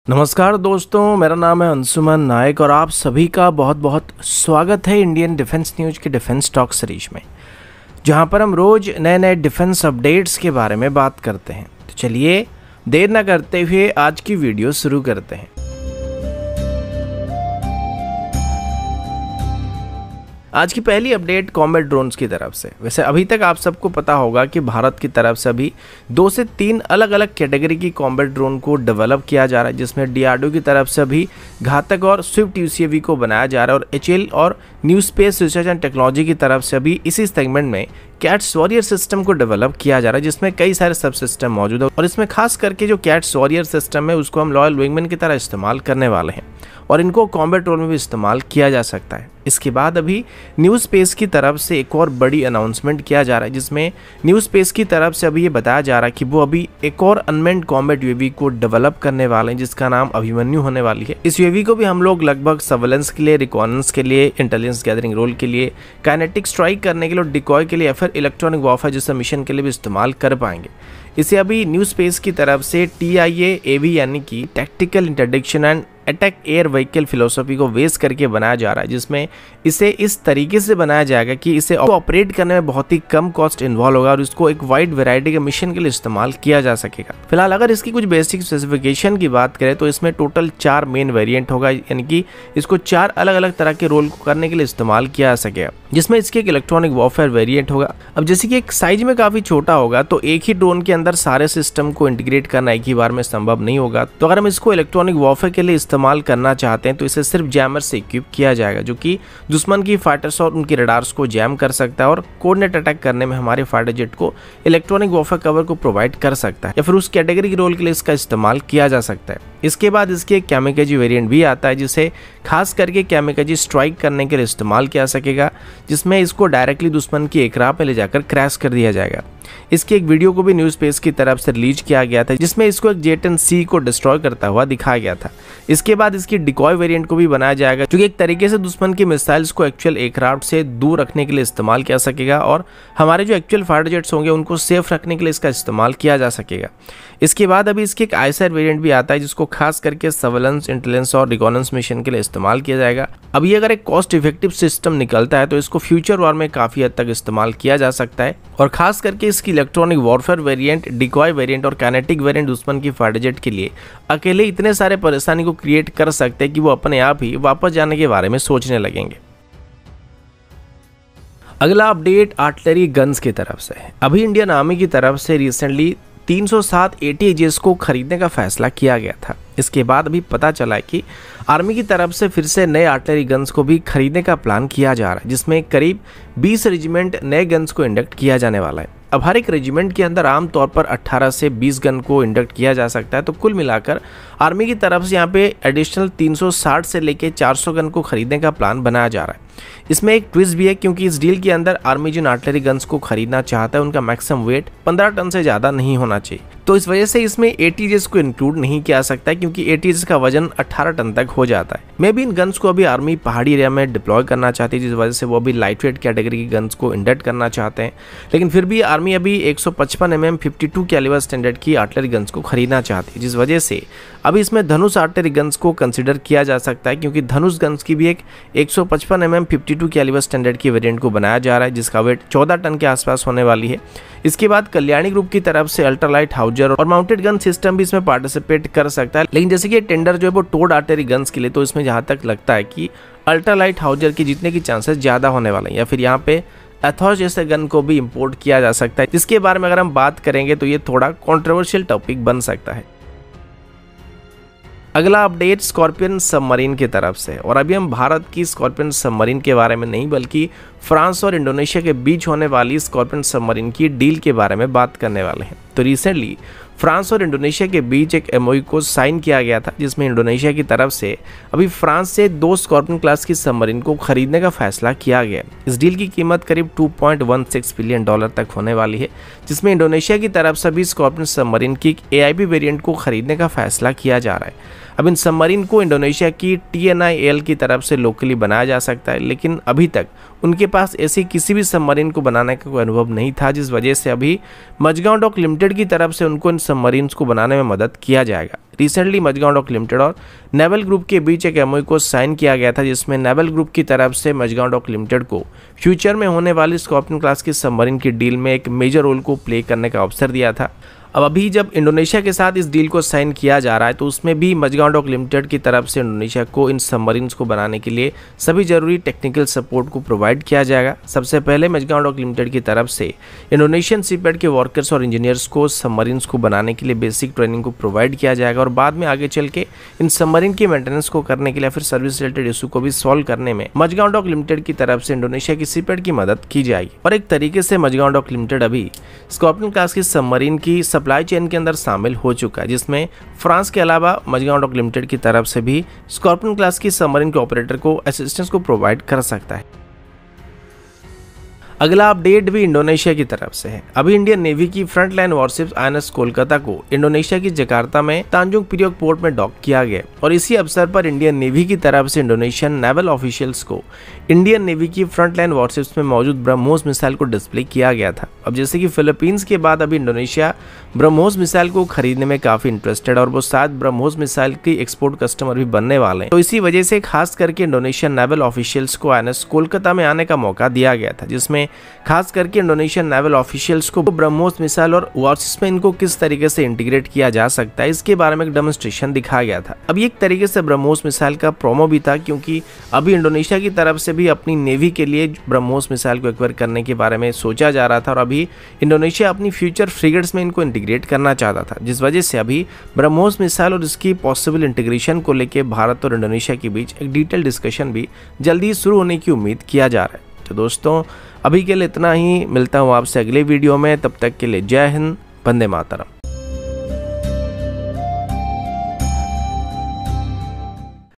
नमस्कार दोस्तों, मेरा नाम है अंशुमन नायक और आप सभी का बहुत बहुत स्वागत है इंडियन डिफेंस न्यूज के डिफेंस टॉक सीरीज में, जहां पर हम रोज नए नए डिफेंस अपडेट्स के बारे में बात करते हैं। तो चलिए देर न करते हुए आज की वीडियो शुरू करते हैं। आज की पहली अपडेट कॉम्बैट ड्रोन्स की तरफ से। वैसे अभी तक आप सबको पता होगा कि भारत की तरफ से अभी 2 से 3 अलग अलग कैटेगरी की कॉम्बैट ड्रोन को डेवलप किया जा रहा है, जिसमें डीआरडीओ की तरफ से अभी घातक और स्विफ्ट यूसीएवी को बनाया जा रहा है और एचएएल और new space research and technology की तरफ से अभी इसी सेगमेंट में कैट्स वॉरियर सिस्टम को डेवलप किया जा रहा है, जिसमें कई सारे सब सिस्टम मौजूद है और इसमें खास करके जो कैट्स वॉरियर सिस्टम है उसको हम लॉयल विंगमैन की तरह इस्तेमाल करने वाले हैं और इनको कॉम्बैट रोल में भी इस्तेमाल किया जा सकता है। इसके बाद अभी न्यू स्पेस की तरफ से एक और बड़ी अनाउंसमेंट किया जा रहा है, जिसमें न्यू स्पेस की तरफ से अभी ये बताया जा रहा है कि वो अभी एक और अनमैन्ड कॉम्बैट यूएवी को डेवलप करने वाले हैं, जिसका नाम अभिमन्यु होने वाली है। इस यूएवी को भी हम लोग लगभग सर्वेलेंस के लिए, रिकॉनेंस के लिए, इंटेलिजेंस गैदरिंग रोल के लिए, काइनेटिक स्ट्राइक करने के लिए, डिकॉय के लिए या फिर इलेक्ट्रॉनिक वॉरफेयर जैसे मिशन के लिए भी इस्तेमाल कर पाएंगे। इसे अभी न्यू स्पेस की तरफ से TIA-AV यानी कि tactical interdiction and attack air vehicle philosophy को बेस करके बनाया जा रहा है, जिसमें इसे इस तरीके से बनाया जाएगा कि इसे ऑपरेट करने में बहुत ही कम कॉस्ट इन्वॉल्व होगा और इसको एक वाइड वैरायटी के मिशन के लिए इस्तेमाल किया जा सकेगा। फिलहाल अगर इसकी कुछ बेसिक स्पेसिफिकेशन की बात करें तो इसमें टोटल 4 मेन वेरिएंट होगा, यानी कि इसको 4 अलग अलग तरह के रोल को करने के लिए इस्तेमाल किया जा सकेगा, जिसमें इसके एक इलेक्ट्रॉनिक वॉरफेयर वेरिएंट होगा। अब जैसे कि एक साइज में काफी छोटा होगा तो एक ही ड्रोन के अंदर सारे सिस्टम को इंटीग्रेट करना एक ही बार में संभव नहीं होगा, तो अगर हम इसको इलेक्ट्रॉनिक वॉरफेयर के लिए इस्तेमाल करना चाहते हैं तो इसे सिर्फ जैमर से इक्विप किया जाएगा, जो कि दुश्मन की फाइटर्स और उनकी रडार्स को जैम कर सकता है और कोऑर्डिनेट अटैक करने में हमारे फाइटर जेट को इलेक्ट्रॉनिक वॉरफेयर कवर को प्रोवाइड कर सकता है या फिर उस कैटेगरी के रोल के लिए इसका इस्तेमाल किया जा सकता है। इसके बाद इसके एक कैमिकाजी वेरिएंट भी आता है, जिसे खास करके कैमिकाजी स्ट्राइक करने के लिए इस्तेमाल किया सकेगा, जिसमें इसको डायरेक्टली दुश्मन की एयरक्राफ्ट में ले जाकर क्रैश कर दिया जाएगा। इसकी एक वीडियो को भी न्यू स्पेस की तरफ से रिलीज किया गया था, जिसमें इसको एक J-10C को डिस्ट्रॉय करता हुआ दिखाया गया था। इसके बाद इसकी डिकॉय वेरिएंट को भी बनाया जाएगा, जो कि एक तरीके से दुश्मन की मिसाइल्स को एक्चुअल एयरक्राफ्ट से दूर रखने के लिए इस्तेमाल किया सकेगा और हमारे जो एक्चुअल फाइटर जेट्स होंगे उनको सेफ रखने के लिए इसका इस्तेमाल किया जा सकेगा। इसके बाद अभी इसकी एक ISAR वेरिएंट भी आता है, जिसको खास करके सर्वेलेंस, इंटेलिजेंस और रिकॉनेंस मिशन के लिए इस्तेमाल किया जाएगा। अब ये अगर एक कॉस्ट इफेक्टिव सिस्टम निकलता है तो इसको फ्यूचर वॉर में काफी हद तक इस्तेमाल किया जा सकता है और खास करके इसकी electronic warfare variant, decoy variant और काइनेटिक वेरिएंट दुश्मन की फाइटर जेट के लिए अकेले इतने सारे परेशानी को क्रिएट कर सकते हैं कि वो अपने आप ही वापस जाने के बारे में सोचने लगेंगे। अगला अपडेट आर्टिलरी गन्स की तरफ से है। अभी इंडियन आर्मी की तरफ से रिसेंटली 307 ATAGS को खरीदने का फैसला किया गया था। इसके बाद अभी पता चला है कि आर्मी की तरफ से फिर से नए आर्टिलरी गन्स को भी खरीदने का प्लान किया जा रहा है, जिसमें करीब 20 रेजिमेंट नए गन्स को इंडक्ट किया जाने वाला है। अब हर एक रेजिमेंट के अंदर आमतौर पर 18 से 20 गन को इंडक्ट किया जा सकता है, तो कुल मिलाकर आर्मी की तरफ से यहाँ पे एडिशनल 360 से लेके 400 गन को खरीदने का प्लान बनाया जा रहा है। इसमें एक ट्विस्ट भी है, क्योंकि इस डील के अंदर आर्मी जिन आर्टिलरी गन्स को खरीदना चाहता है उनका मैक्सिमम वेट 15 टन से ज़्यादा नहीं होना चाहिए, तो इस वजह से इसमें ATAGS को इंक्लूड नहीं किया सकता है, क्योंकि ATAGS का वजन 18 टन तक हो जाता है। मे भी इन गन्स को अभी आर्मी पहाड़ी एरिया में डिप्लॉय करना चाहती है, जिस वजह से वो अभी लाइट वेट कैटेगरी की गन्स को इंडक्ट करना चाहते हैं, लेकिन फिर भी आर्मी अभी 155 mm 52 कैलिबर स्टैंडर्ड की आर्टिलरी गन्स को खरीदना चाहती है, जिस वजह से अभी इसमें धनुष आर्टिलरी गन्स को कंसिडर किया जा सकता है, क्योंकि धनुष गन्स की भी एक 155 mm 52 कैलिबर स्टैंडर्ड की वेरिएंट को बनाया जा रहा है, जिसका वेट 14 टन के आसपास होने वाली है। इसके बाद कल्याणी ग्रुप की तरफ से अल्ट्रालाइट हाउजर और माउंटेड गन सिस्टम भी इसमें पार्टिसिपेट कर सकता है, लेकिन जैसे कि टेंडर जो है वो टोड आर्टिलरी गन्स के लिए, तो इसमें जहां तक लगता है कि अल्ट्रालाइट हाउजर की जीतने की चांसेस ज्यादा होने वाले हैं, या फिर यहाँ पे एथॉस जैसे गन को भी इंपोर्ट किया जा सकता है, जिसके बारे में अगर हम बात करेंगे तो ये थोड़ा कंट्रोवर्शियल टॉपिक बन सकता है। अगला अपडेट स्कॉर्पियन सबमरीन की तरफ से, और अभी हम भारत की स्कॉर्पियन सबमरीन के बारे में नहीं बल्कि फ्रांस और इंडोनेशिया के बीच होने वाली स्कॉर्पियन सबमरीन की डील के बारे में बात करने वाले हैं। तो रिसेंटली फ्रांस और इंडोनेशिया के बीच एक MOU को साइन किया गया था, जिसमें इंडोनेशिया की तरफ से अभी फ्रांस से 2 स्कॉर्पियन क्लास की सबमरीन को खरीदने का फैसला किया गया। इस डील की कीमत करीब $2.16 बिलियन तक होने वाली है, जिसमें इंडोनेशिया की तरफ से भी स्कॉर्पियन सबमरीन की AIP वेरिएंट को खरीदने का फैसला किया जा रहा है। अब इन सबमरीन को इंडोनेशिया की TNI-AL की तरफ से लोकली बनाया जा सकता है, लेकिन अभी तक उनके पास ऐसी किसी भी सबमरीन को बनाने का कोई अनुभव नहीं था, जिस वजह से अभी मजगांव डॉक लिमिटेड की तरफ से उनको इन सबमरीन्स को बनाने में मदद किया जाएगा। रिसेंटली मझगांव डॉक लिमिटेड और नेवल ग्रुप के बीच एक एमओयू को साइन किया गया था, जिसमें नेवल ग्रुप की तरफ से मझगांव डॉक लिमिटेड को फ्यूचर में होने वाली स्कॉर्पियन क्लास की सबमरीन की डील में एक मेजर रोल को प्ले करने का अवसर दिया था। अब अभी जब इंडोनेशिया के साथ इस डील को साइन किया जा रहा है तो उसमें भी मझगांव डॉक लिमिटेड की तरफ से इंडोनेशिया को इन सबमरीन्स को बनाने के लिए सभी जरूरी टेक्निकल सपोर्ट को प्रोवाइड किया जाएगा। सबसे पहले मझगांव डॉक लिमिटेड की तरफ से इंडोनेशियन शिपयार्ड के वर्कर्स और इंजीनियर्स को सबमरीन्स को बनाने के लिए बेसिक ट्रेनिंग को प्रोवाइड किया जाएगा और बाद में आगे चल के इन सबमरीन की मेंटेनेंस को करने के लिए फिर सर्विस रिलेटेड इशू को भी सॉल्व करने में मझगांव डॉक लिमिटेड की तरफ से इंडोनेशिया की शिपयार्ड की मदद की जाएगी। और एक तरीके से मझगांव डॉक लिमिटेड अभी स्कॉर्पियन क्लास की सबमरीन की सप्लाई चेन के अंदर शामिल हो चुका है, जिसमें फ्रांस के अलावा मझगांव डॉक लिमिटेड की तरफ से भी स्कॉर्पियन क्लास की सबमरीन के ऑपरेटर को असिस्टेंस को प्रोवाइड कर सकता है। अगला अपडेट भी इंडोनेशिया की तरफ से है। अभी इंडियन नेवी की फ्रंटलाइन वॉरशिप्स INS कोलकाता को इंडोनेशिया की जकार्ता में तांजुंग प्रियोक पोर्ट में डॉक किया गया और इसी अवसर पर इंडियन नेवी की तरफ से इंडोनेशियन नेवल ऑफिशियल्स को इंडियन नेवी की फ्रंटलाइन वॉरशिप्स में मौजूद ब्रह्मोस मिसाइल को डिस्प्ले किया गया था। अब जैसे कि फिलीपींस के बाद अभी इंडोनेशिया ब्रह्मोस मिसाइल को खरीदने में काफी इंटरेस्टेड और वो शायद ब्रह्मोस मिसाइल की एक्सपोर्ट कस्टमर भी बनने वाले हैं, तो इसी वजह से खास करके इंडोनेशियन नेवल ऑफिशियल्स को INS कोलकाता में आने का मौका दिया गया था, जिसमें खास करके इंडोनेशियन नेवल ऑफिशियल्स को ब्रह्मोस मिसाइल और वॉरशिप्स में इनको किस तरीके से इंटीग्रेट किया जा सकता है इसके बारे में एक डेमोन्स्ट्रेशन दिखाया गया था। अब एक तरीके से ब्रह्मोस मिसाइल का प्रोमो भी था, क्योंकि अभी इंडोनेशिया की तरफ से भी अपनी नेवी के लिए ब्रह्मोस मिसाइल को एक्वायर करने के बारे में सोचा जा रहा था और अभी इंडोनेशिया अपनी फ्यूचर फ्रिगेट्स में इनको इंटीग्रेट करना चाहता था, जिस वजह से अभी ब्रह्मोस मिसाइल और इसकी पॉसिबल इंटीग्रेशन को लेकर भारत और इंडोनेशिया के बीच एक डिटेल डिस्कशन भी जल्दी शुरू होने की उम्मीद किया जा रहा है। तो दोस्तों अभी के लिए इतना ही, मिलता हूँ आपसे अगले वीडियो में, तब तक के लिए जय हिंद, वंदे मातरम।